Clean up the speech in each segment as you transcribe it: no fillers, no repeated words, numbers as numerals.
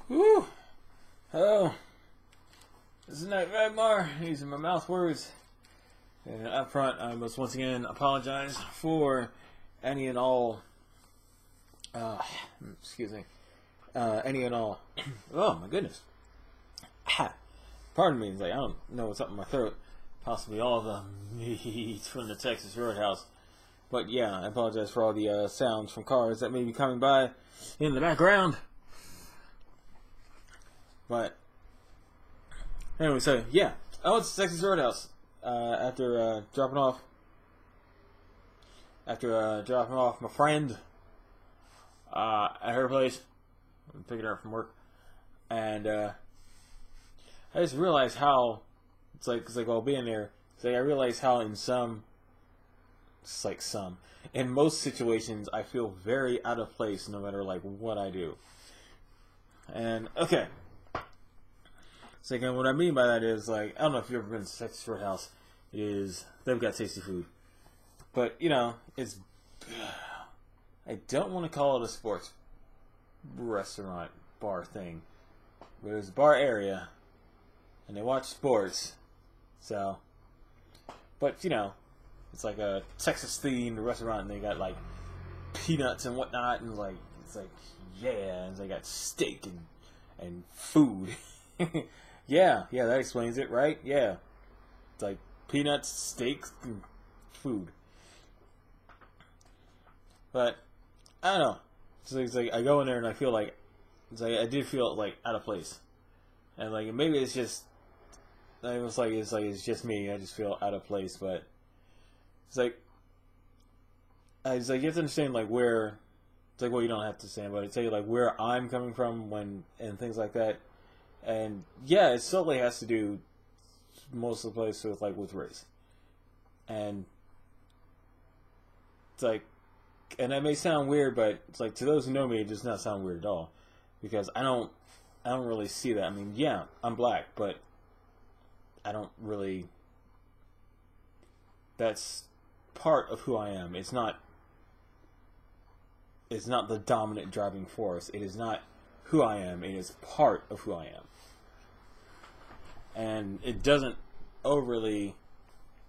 Whew. Oh, this is Night Ragmar, using my mouth words. And up front, I must once again apologize for any and all, excuse me, any and all, oh my goodness. Pardon me, like, I don't know what's up in my throat. Possibly all the meat from the Texas Roadhouse. But yeah, I apologize for all the sounds from cars that may be coming by in the background. But anyway, so yeah, I went to Texas Roadhouse after dropping off my friend at her place. I'm picking her up from work, and I just realized how it's like while being there, it's like I realized how in most situations I feel very out of place no matter like what I do. And okay. So again, what I mean by that is, like, I don't know if you've ever been to Texas Roadhouse, is they've got tasty food. But, you know, it's, I don't want to call it a sports restaurant bar thing. But it's a bar area, and they watch sports, so, but, you know, it's like a Texas-themed restaurant, and they got, like, peanuts and whatnot, and, like, it's like, yeah, and they got steak and food. Yeah, that explains it, right? Yeah. It's like peanuts, steaks, and food. But, I don't know. It's like I go in there and I feel like, it's like I did feel like out of place. And like maybe it's just, it's just me. I just feel out of place. But it's like you have to understand like where, it's like, well, you don't have to say, but it's like where I'm coming from and things like that. And yeah, it certainly has to do most of the place with race. And it's like, and that may sound weird, but it's like to those who know me, it does not sound weird at all, because I don't really see that. I mean, yeah, I'm black, but I don't really. That's part of who I am. It's not the dominant driving force. It is not who I am. It is part of who I am. And it doesn't overly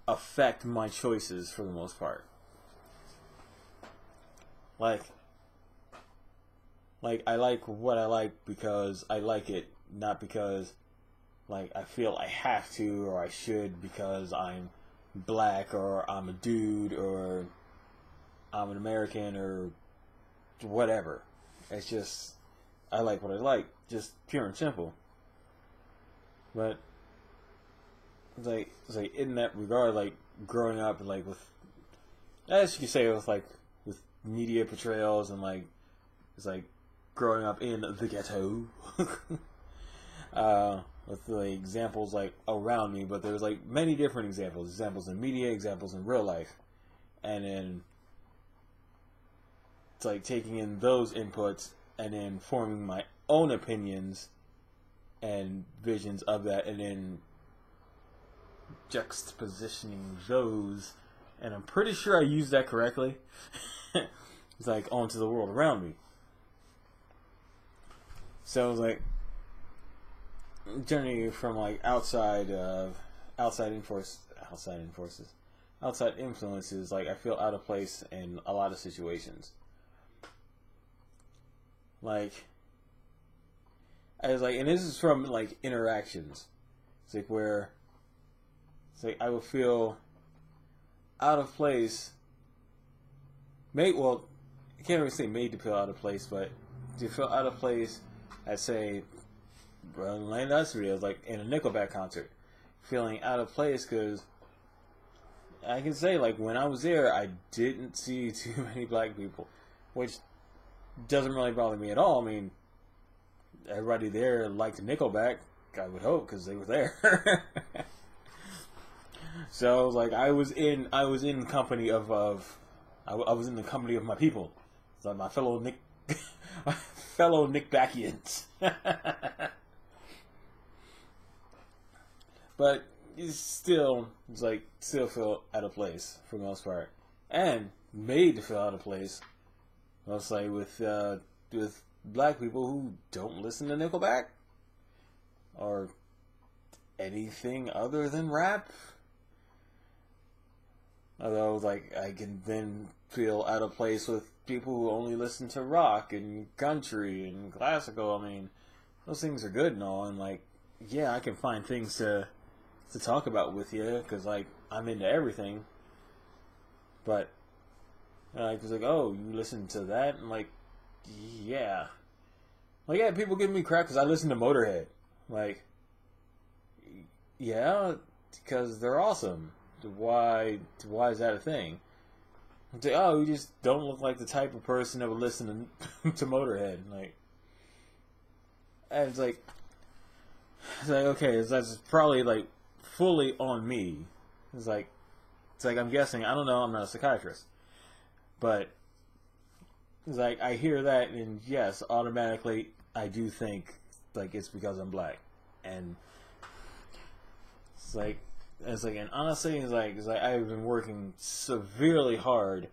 affect my choices for the most part. Like I like what I like because I like it, not because like I feel I have to or I should because I'm black or I'm a dude or I'm an American or whatever. It's just I like what I like, just pure and simple. But it's like in that regard, like growing up, like with, as you could say, with media portrayals and like it's like growing up in the ghetto, with the examples like around me. But there's like many different examples in media, examples in real life, and then it's like taking in those inputs and then forming my own opinions and visions of that, and then juxtapositioning those, and I'm pretty sure I used that correctly. It's like onto the world around me. So it's like journey from like outside influences. Like I feel out of place in a lot of situations. Like I was like, and this is from like interactions. It's like where it's like I will feel out of place. I can't really say made to feel out of place, but to feel out of place at say, that's real, like in a Nickelback concert, feeling out of place because I can say like when I was there, I didn't see too many black people, which doesn't really bother me at all. I mean, everybody there liked Nickelback, I would hope, because they were there. So like I was in company of I was in the company of my people, so my fellow Nickbackians. But it's still feel out of place for the most part, and made to feel out of place. Mostly with black people who don't listen to Nickelback or anything other than rap. Although, like, I can then feel out of place with people who only listen to rock and country and classical. I mean, those things are good and all, and, like, yeah, I can find things to talk about with you, because, like, I'm into everything. But, it's like, oh, you listen to that? And, like, yeah. Like, yeah, people give me crap because I listen to Motorhead. Like, yeah, because they're awesome. Why is that a thing? It's like, oh, you just don't look like the type of person that would listen to Motorhead. Like, and it's like, okay, that's probably, like, fully on me. It's like I'm guessing, I don't know, I'm not a psychiatrist. But it's like, I hear that, and yes, automatically, I do think, like, it's because I'm black. And it's like, and honestly, it's like I've been working severely hard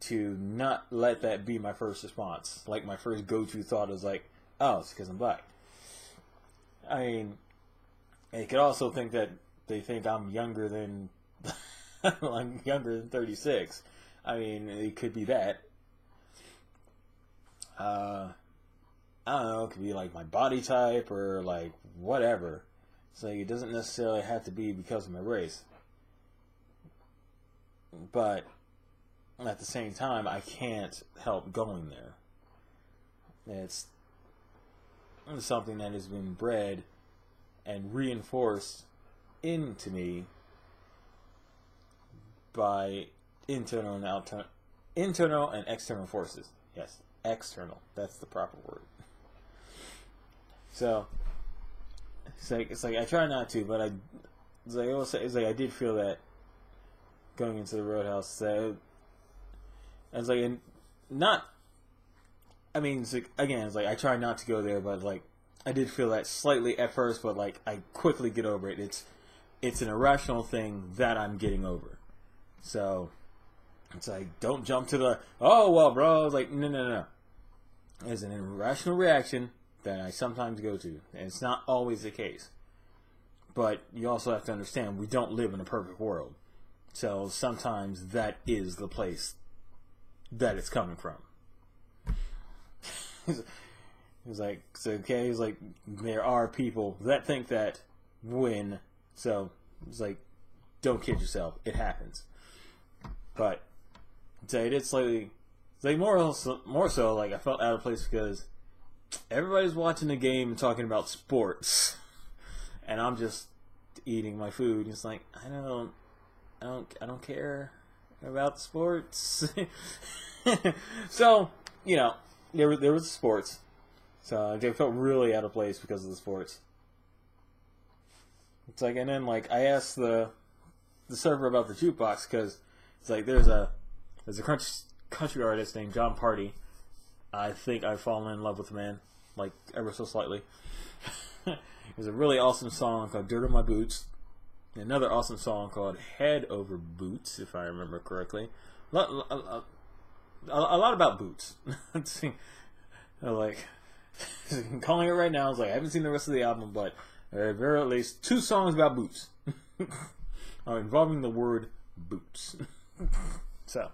to not let that be my first response. Like, my first go-to thought is like, oh, it's because I'm black. I mean, I could also think that they think I'm younger than I'm younger than 36. I mean, it could be that. I don't know. It could be like my body type or like whatever. So it doesn't necessarily have to be because of my race. But at the same time, I can't help going there. It's something that has been bred and reinforced into me by internal and external forces. Yes, external. That's the proper word. So it's like I try not to, but I did feel that going into the Roadhouse. So it's like, and not. I mean, it's like, again, it's like I try not to go there, but like I did feel that slightly at first, but like I quickly get over it. It's an irrational thing that I'm getting over. So it's like, don't jump to the, oh well, bro. It's like, no. It's an irrational reaction that I sometimes go to, and it's not always the case. But you also have to understand, we don't live in a perfect world. So sometimes that is the place that it's coming from. He's like, so okay, he's like, there are people that think that win. So it's like, don't kid yourself, it happens. But it did slightly, like more so, like I felt out of place because everybody's watching the game and talking about sports, and I'm just eating my food. It's like, I don't care about sports. So, you know, there was sports. So I felt really out of place because of the sports. It's like, and then like I asked the server about the jukebox because it's like there's a country artist named John Party. I think I've fallen in love with the man, like ever so slightly. There's a really awesome song called "Dirt on My Boots." Another awesome song called "Head Over Boots," if I remember correctly. A lot about boots. Like, I'm calling it right now. I was like, I haven't seen the rest of the album, but there are at least 2 songs about boots involving the word boots. So,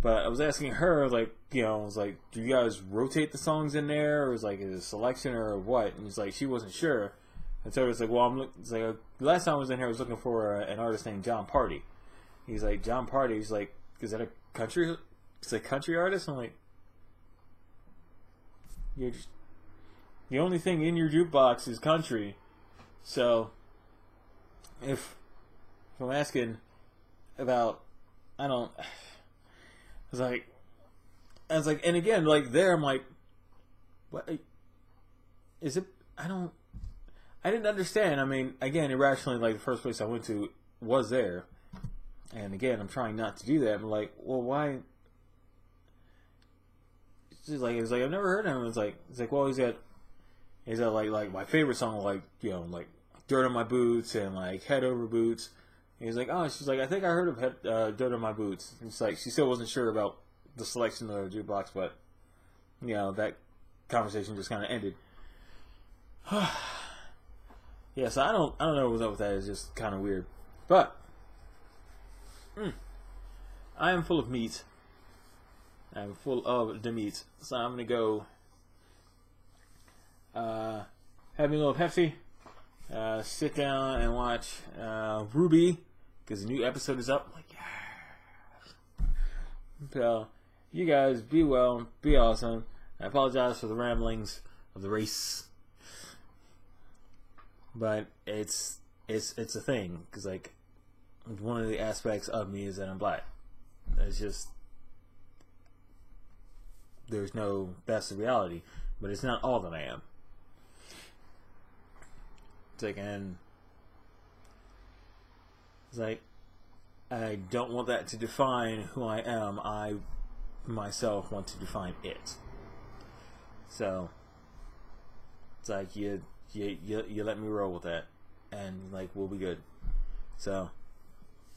but I was asking her, like, you know, I was like, do you guys rotate the songs in there, or is like a selection or what? And it's like she wasn't sure. And so it's like, well, it's like last time I was in here, I was looking for an artist named John Party. He's like, John Party. He's like, is that a country? It's a country artist. I'm like, you're just, the only thing in your jukebox is country. So if I'm asking about, I was like, and again, like there, I'm like, what is it? I didn't understand. I mean, again, irrationally, like the first place I went to was there, and again, I'm trying not to do that. I'm like, well, why? It's like I've never heard of him. It's like, well, he's got like my favorite song, like, you know, like "Dirt on My Boots" and like "Head Over Boots." And he's like, oh, she's like, I think I heard of "Dirt on My Boots." And it's like she still wasn't sure about the selection of the jukebox, but you know, that conversation just kind of ended. Yeah, so I don't know what's up with that. It's just kind of weird. But I am full of meat. I'm full of the meat. So I'm gonna go have me a little Pepsi. Sit down and watch Ruby, because the new episode is up. Like, yeah. So, you guys be well, be awesome. I apologize for the ramblings of the race, but it's a thing, because like one of the aspects of me is that I'm black. It's just, that's the reality, but it's not all that I am. And it's like, I don't want that to define who I am. I myself want to define it. So it's like you let me roll with that, and like we'll be good. So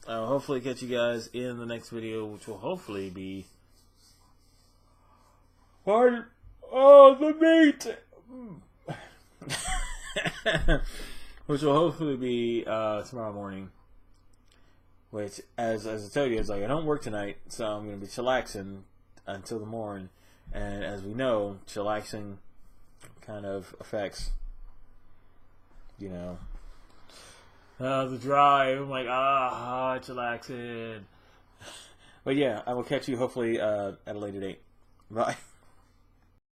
I'll hopefully catch you guys in the next video, which will hopefully be the meat. Which will hopefully be tomorrow morning. Which, as I told you, it's like I don't work tonight, so I'm going to be chillaxing until the morning. And as we know, chillaxing kind of affects, you know, the drive. I'm like, chillaxing. But yeah, I will catch you hopefully at a later date. Bye.